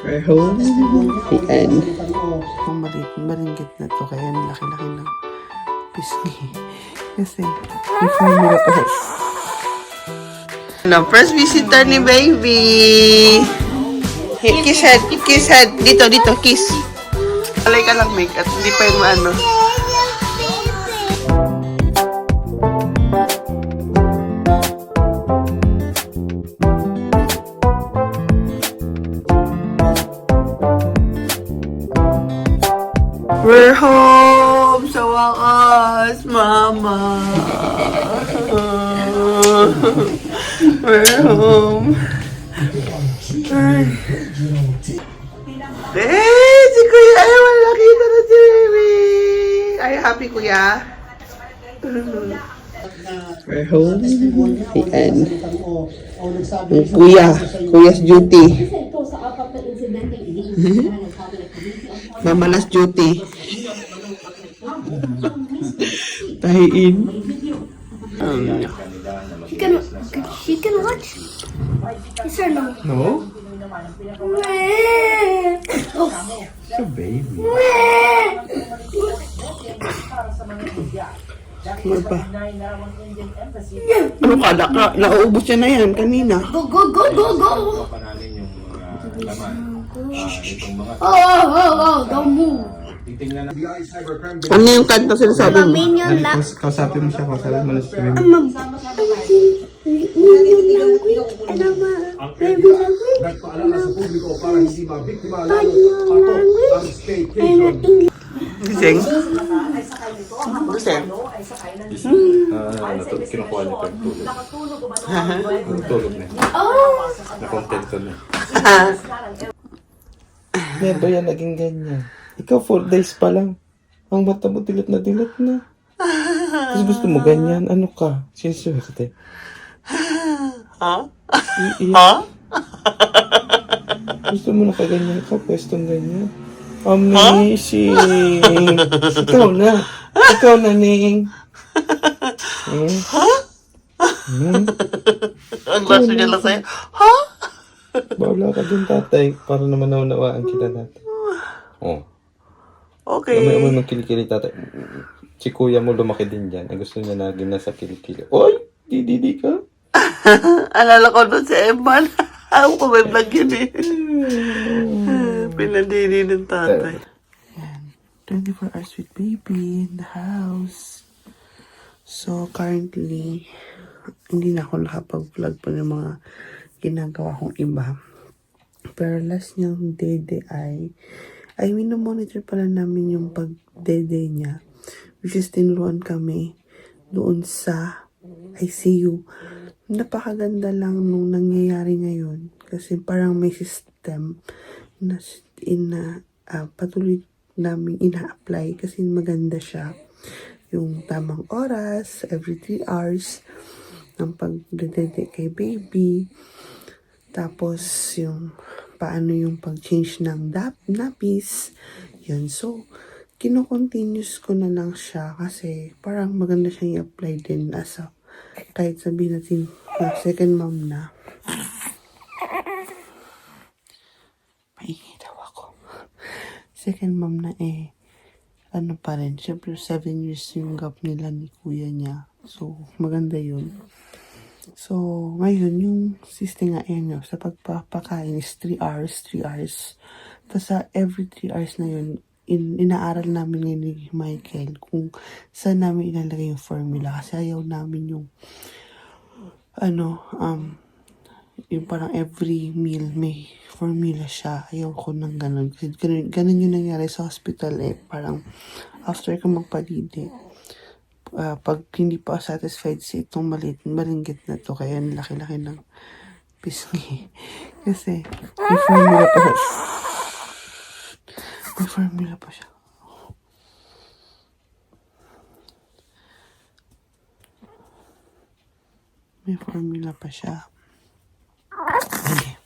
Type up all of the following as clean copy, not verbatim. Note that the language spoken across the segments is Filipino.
We're home. The end. Ang malinggit na to, kaya ang laki-laki ng pisngi. Kasi, before nila pa. First visitor ni baby. Hey, kiss head, kiss head. Dito, kiss. Alay ka lang, make at hindi pa yun maano. We're home sa wakas, mama. We're home. Si Kuya ay malaki na si baby. Are you happy, Kuya? We're home. The end. Kuya's duty. Mama last duty. Tahiin. She can watch. Yes or no? No? Oh. It's a baby. Ano pa? Ano ka? Nauubos siya na yan kanina. Go, go, go, go, go. Oh, don't move. Ano yung kanta sinasabi mo? Minion lang. Kausapin mo siya, kausapin mo na si baby. Minion lang. Ano ba? Baby lang. Gising? Gising? Kinukuha niya pagtulog. Tulog na. Nakontento na. Neto yan, naging ganyan. Ikaw 4 days pa lang. Ang mata mo dilat na. Tapos gusto mo ganyan, ano ka? Siniswerte. Ha? Ha? Gusto mo na kaganyan ka, pwestong ganyan. Amazing! Ikaw na, Ning. Ha? Ang laso niya lang sa'yo. Ha? Bahala ka dun, tatay, para naman naunawaan kita natin. Oh. Okay. May magkilikili, tatay. Si kuya mo lumaki din dyan. Gusto niya na nasa kilikili. Oy! Didi ka? Alala ko doon si Eman. Ako ko may vlog yun eh. Pinadini ng tatay. Yan. 24 hours with baby in the house. So, currently, hindi na ako nakapag-vlog pa ng mga ginagawa kong iba. Pero last niyang dede ay minomonitor pala namin yung pag-dede niya. Which is tinuruan kami doon sa ICU. Napakaganda lang nung nangyayari ngayon. Kasi parang may system na patuloy namin ina-apply kasi maganda siya. Yung tamang oras, every 3 hours, ng pag-dede kay baby. Tapos, yung paano yung pag-change ng nappies. Yun. So, kino-continuous ko na lang siya kasi parang maganda siyang i-apply din as a, kahit sabihin natin na second mom na. Paingay daw ako. Second mom na ano pa rin, syempre 7 years yung gap nila ni kuya niya. So, maganda yun. So, ngayon, yung system nga yun, sa pagpapakain is 3 hours. Tapos sa every 3 hours na yun, inaaral namin ngayon ni Michael kung saan namin ilalagay yung formula. Kasi ayaw namin yung, yung parang every meal may formula siya. Ayaw ko ng ganun. Kasi ganun yung nangyari sa hospital Parang after ka magpadide, pag hindi pa satisfied si itong malinggit na to, kaya ang laki-laki ng pisngi. Kasi may formula pa siya. May formula pa siya. May formula pa siya. Okay.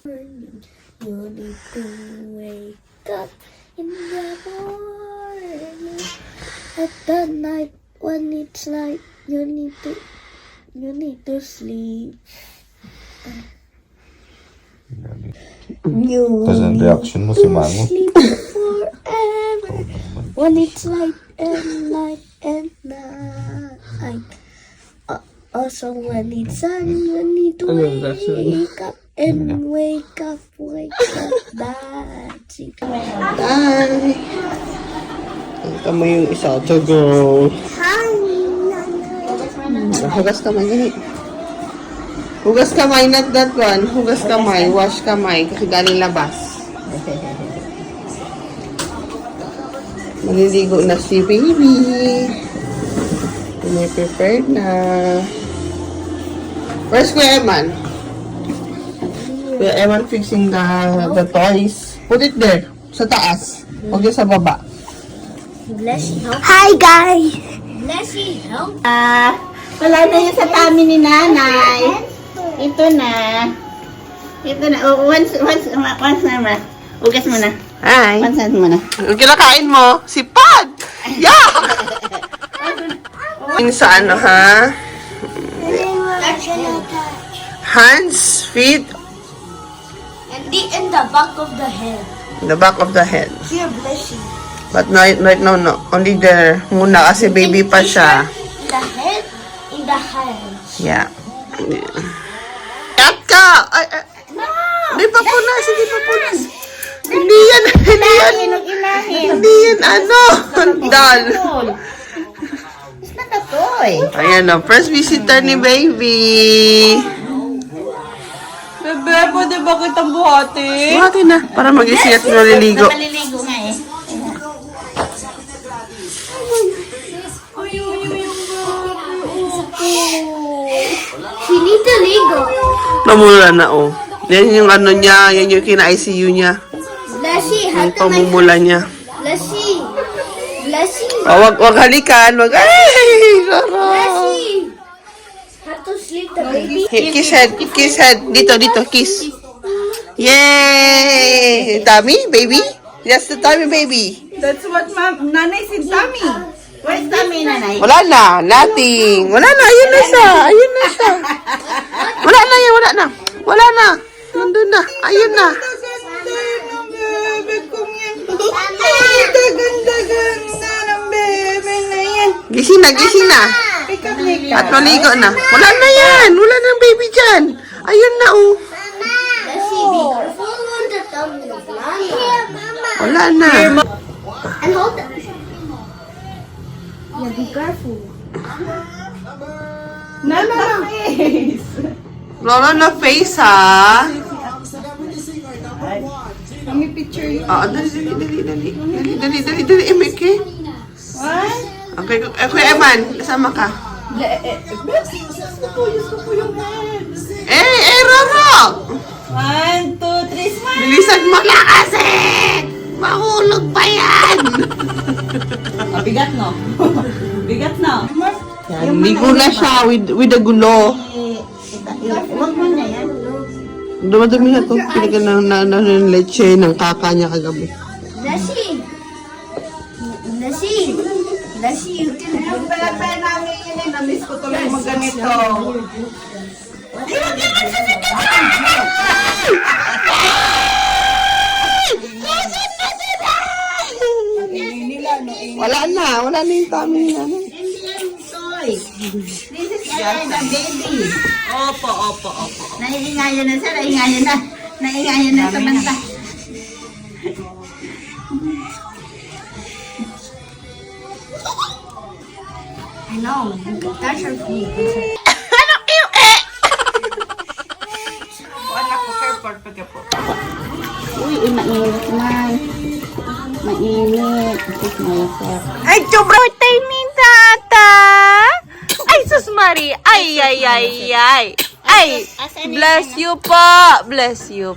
You need to wake up in the morning. At the night when it's light, you need to sleep. You Tapos ang reaction mo si Mango. sleep forever when it's light and night. Also when it's sun, you need to wake up and wake up. That's it. Ay. Ito mo yung isa. Ito, girl. Hugas kamay, gani. Hugas kamay, not that one. Hugas kamay, wash kamay. Kasi galing labas. Maliligo na si baby. May prepared na. Where's Kuya Eman? Kuya Eman fixing the toys. Put it there. Sa taas. Huwag yung sa baba. Bless you. Hi guys. Bless you. Help. Wala na yun sa tummy ni nanay. Ito na. Ito na. Oh, once na. Ugas mo na. Hi. Once mo na. Ang kinakain mo, si Pad! Yeah! Yung sa ano, ha? Hands, feet, And in the back of the head. the back of the head. Here, bless you. But right now, no. Only there muna kasi baby pa siya. In the head, in the hands. Yeah. Kat ka! Ay, ay. Hindi pa punas, hindi pa punas. Hindi yan, hindi yan. Hindi yan, ano. Dal. It's not a toy. Ayan na, first visitor ni baby. Bebe, pwede ba kitang buhati? Buhati na, para magising at maliligo. Maliligo nga eh. She needs to ligo. Namula na, oh. Yan yung ano niya, yan yung kina-ICU niya. Blessy, Yung pamumula niya. Blessy. Blessy. Oh, wag halikan, wag, ay, sarap. Blessy. Have to sleep the baby. Kiss head. Dito, kiss. Yay! Tummy, baby? That's the tummy, baby. That's what nanay said, tummy. Where's tummy, nanay? Wala na, nothing. Wala na, ayun na siya. Wala na yan, wala na. Wala na. Nandun na, ayun na. Ganda-ganda ng bebe na yan. Gising na. At maligo na. Wala na yan, wala na ang baby dyan. Ayun na, oh. Blessy, be careful on the tummy. Here, Mama. Wala na. And hold it. Yeah, be careful. Wala na face, ha? May picture yun. Dali, Emeke. Okay, Kuya Eman, kasama ka. Gusto ko yung head. Rorok! 1, 2, 3, smile! Bilisan mo na kasi! Mahulog pa yan! Bigat, no? Bigat, no? Yan, ligo na siya with the gulo. Huwag mo na yan. Dumadumi na to. Pinagyan ng leche ng kaka niya kagabi. Blessy. Blessy. Blessy, you can Yung pala namin yun eh. Na-miss ko tuloy mag ganito. Wala na yung tummy niya. Toy. This is the baby. Opo. Naiingayan na siya. Naiingayan na sa banta. I know. That's her feet. Uy, mainit na. Mainit. Ay, birthday ni Tata! Ay, sus Marie! Ay! Bless you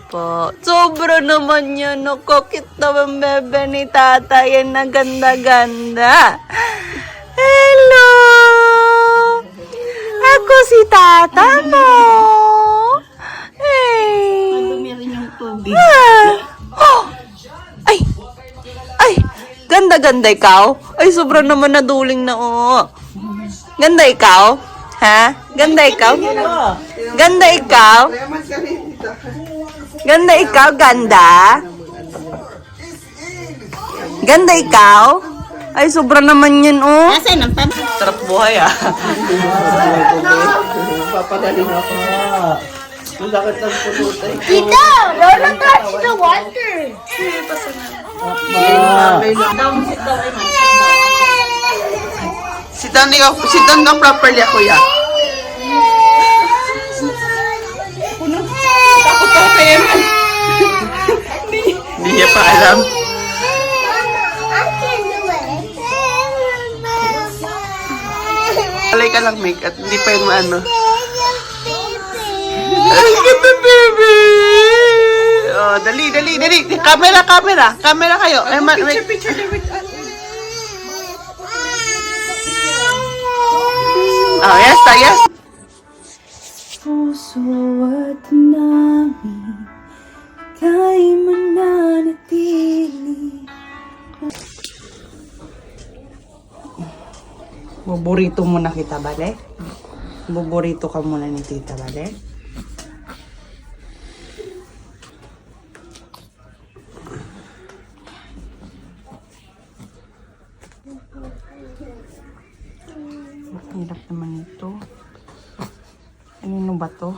po. Sobra naman yun. Kokit naman bebe ni Tata. Yan na ganda-ganda. Hello! Ako si Tata mo. Hey! Dumi rin yung ganda ikaw? Ay, sobrang naman naduling na, oh. Ganda ikaw? Ha? Ganda ikaw? Ganda ikaw? Ganda ikaw? Ganda? Ganda ikaw? Ay, sobrang naman yun, oh. Sarap buhay, ah. Papagaling ako. Ang lakad ng pututay. Tito, don't touch the water. Sit down lang properly, kuya. Hindi niya pa alam. I can do it. Alay ka lang, Meg, at hindi pa yung maano. Ay, ganda, baby! Oh, dali. Camera kayo. Picture, Oh, yes. Puso at namin kay mananatili. Buburito muna kita, bale? Buburito ka muna ni tita, bale? Hirap naman ito. Ano ba to?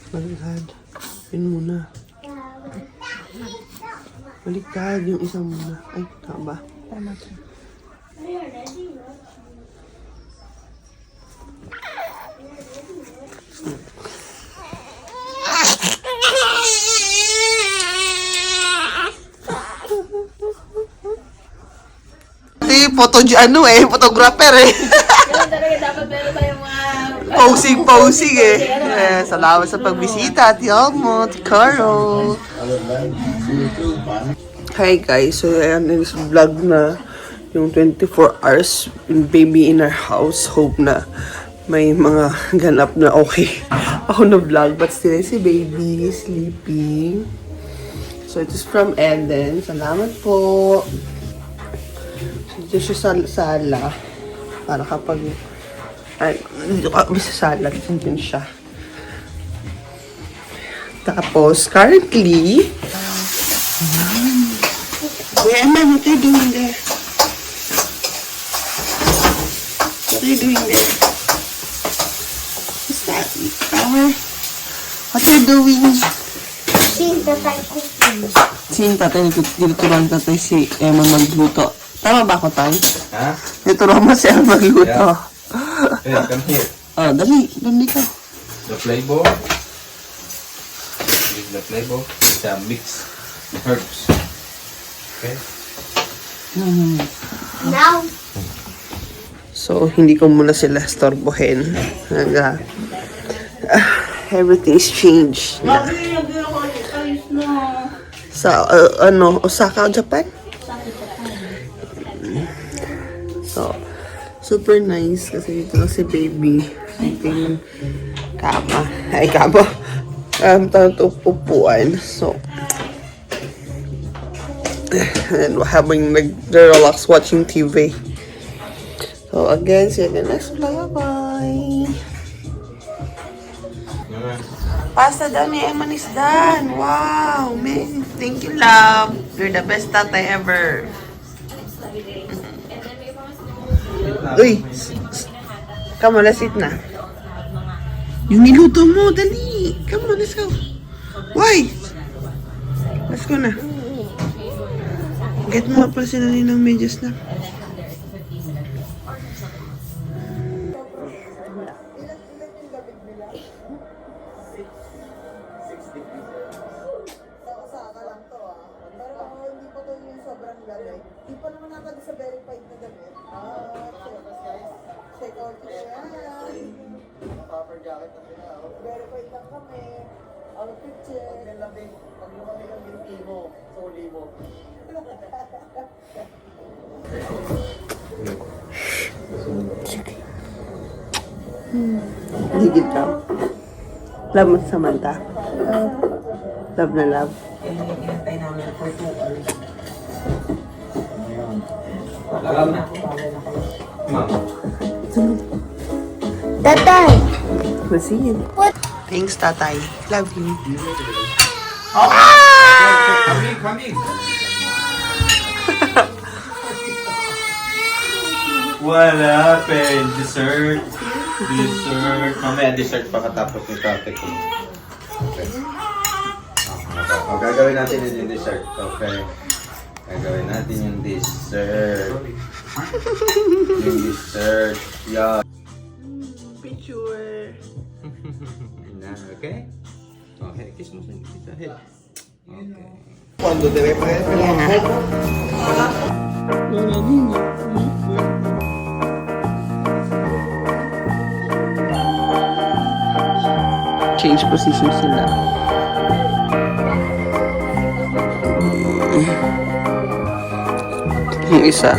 Baliktad. Yun muna. Baliktad yung isang muna. Ay, tama. Tama. Photographer eh. Posing eh. Salamat sa pagbisita, Ate Almo, Ate Carol. Hi guys, so ayan, this vlog na yung 24 hours baby in our house. Hope na may mga ganap na okay ako na vlog, but still si baby sleeping. So it is from Eden. Salamat po. Dito siya sa sala para kapag dito ka sa sala, dito siya. Tapos currently Wait, Emma, what are you doing there? What are you doing there? What's that? Flower? What are you doing? Seeing that I cooking. Si tatay, tinuturuan tatay si Emma magluto. Tama ba ako, tay? Ha? Tinuturuan mo si Emma magluto. Hey, come here. Oh, dali ka. The playbook. Use the playbook. It's a mix of herbs. Okay? Now, So, hindi ko muna sila storbohin. Everything's changed. Sa, Osaka, Japan? So, super nice kasi dito lang si baby. I think, kama. Upuan. So, and habang nag-relax watching TV. So, again, see you again next vlog. Bye! Pasta daw ni Eman is done. Wow, man. Thank you, love. You're the best tatay ever. Uy! Come on, let's eat na. Yung niluto mo, dali. Come on, let's go. Why? Let's go na. Get mo pa sila ng medyas na. Higit ka. Love mo si Samantha. Love na love. Tatay! Proceed. What? Thanks, tatay. Love you. What happened? Dessert. Dessert. Mamaya dessert pagkatapos ng kate ko. Okay. O, gagawin natin yung dessert. Okay. Gagawin natin yung dessert. Yung dessert. Yeah. Picture. Okay? Okay, kiss mo sa head. Okay. Change position sila. Yung isa.